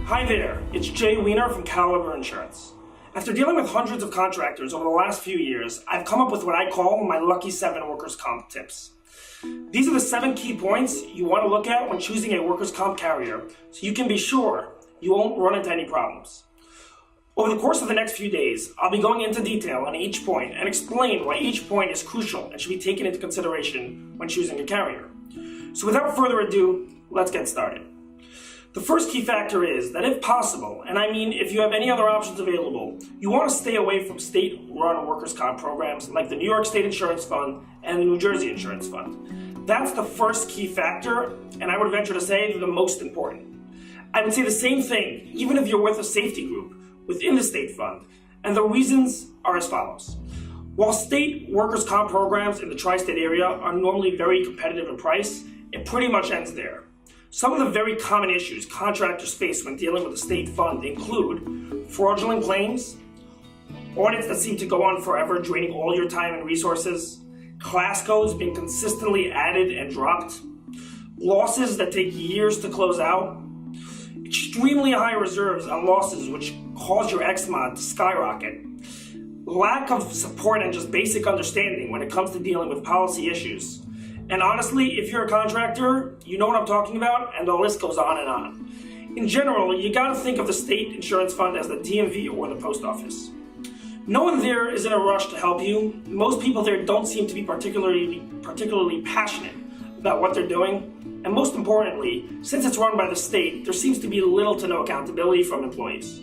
Hi there, it's Jay Wiener from Caliber Insurance. After dealing with hundreds of contractors over the last few years, I've come up with what I call my Lucky 7 Workers Comp tips. These are the 7 key points you want to look at when choosing a workers' comp carrier so you can be sure you won't run into any problems. Over the course of the next few days, I'll be going into detail on each point and explain why each point is crucial and should be taken into consideration when choosing a carrier. So without further ado, let's get started. The first key factor is that if possible, and I mean if you have any other options available, you want to stay away from state-run workers' comp programs like the New York State Insurance Fund and the New Jersey Insurance Fund. That's the first key factor, and I would venture to say the most important. I would say the same thing, even if you're with a safety group within the state fund, and the reasons are as follows. While state workers' comp programs in the tri-state area are normally very competitive in price, it pretty much ends there. Some of the very common issues contractors face when dealing with a state fund include fraudulent claims, audits that seem to go on forever, draining all your time and resources, class codes being consistently added and dropped, losses that take years to close out, extremely high reserves on losses which cause your XMOD to skyrocket, lack of support and just basic understanding when it comes to dealing with policy issues. And honestly, if you're a contractor, you know what I'm talking about, and the list goes on and on. In general, you gotta think of the state insurance fund as the DMV or the post office. No one there is in a rush to help you. Most people there don't seem to be particularly passionate about what they're doing. And most importantly, since it's run by the state, there seems to be little to no accountability from employees.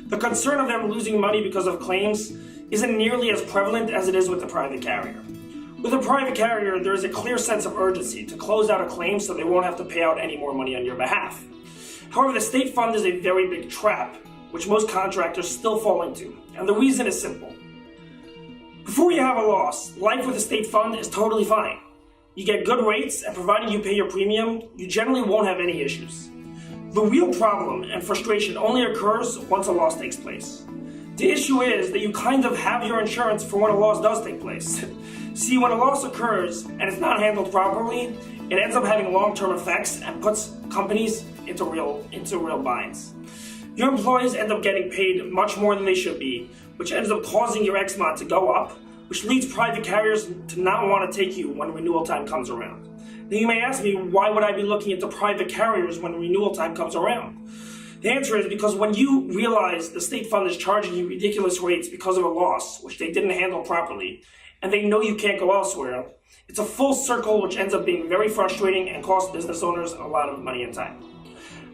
The concern of them losing money because of claims isn't nearly as prevalent as it is with the private carrier. With a private carrier, there is a clear sense of urgency to close out a claim so they won't have to pay out any more money on your behalf. However, the state fund is a very big trap, which most contractors still fall into, and the reason is simple. Before you have a loss, life with a state fund is totally fine. You get good rates, and providing you pay your premium, you generally won't have any issues. The real problem and frustration only occurs once a loss takes place. The issue is that you kind of have your insurance for when a loss does take place. See, when a loss occurs and it's not handled properly, it ends up having long-term effects and puts companies into real binds. Your employees end up getting paid much more than they should be, which ends up causing your XMOD to go up, which leads private carriers to not want to take you when renewal time comes around. Now you may ask me, why would I be looking into private carriers when renewal time comes around? The answer is because when you realize the state fund is charging you ridiculous rates because of a loss, which they didn't handle properly, and they know you can't go elsewhere, it's a full circle which ends up being very frustrating and costs business owners a lot of money and time.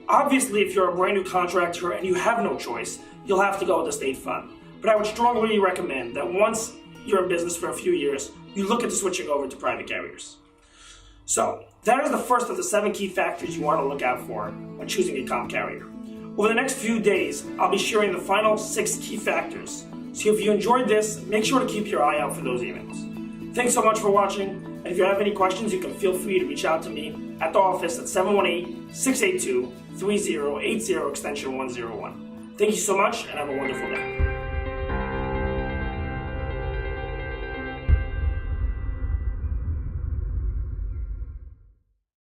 Obviously, if you're a brand new contractor and you have no choice, you'll have to go with the state fund. But I would strongly recommend that once you're in business for a few years, you look into switching over to private carriers. So, that is the first of the 7 key factors you want to look out for when choosing a comp carrier. Over the next few days, I'll be sharing the final 6 key factors. So if you enjoyed this, make sure to keep your eye out for those emails. Thanks so much for watching, and if you have any questions, you can feel free to reach out to me at the office at 718-682-3080 extension 101. Thank you so much, and have a wonderful day.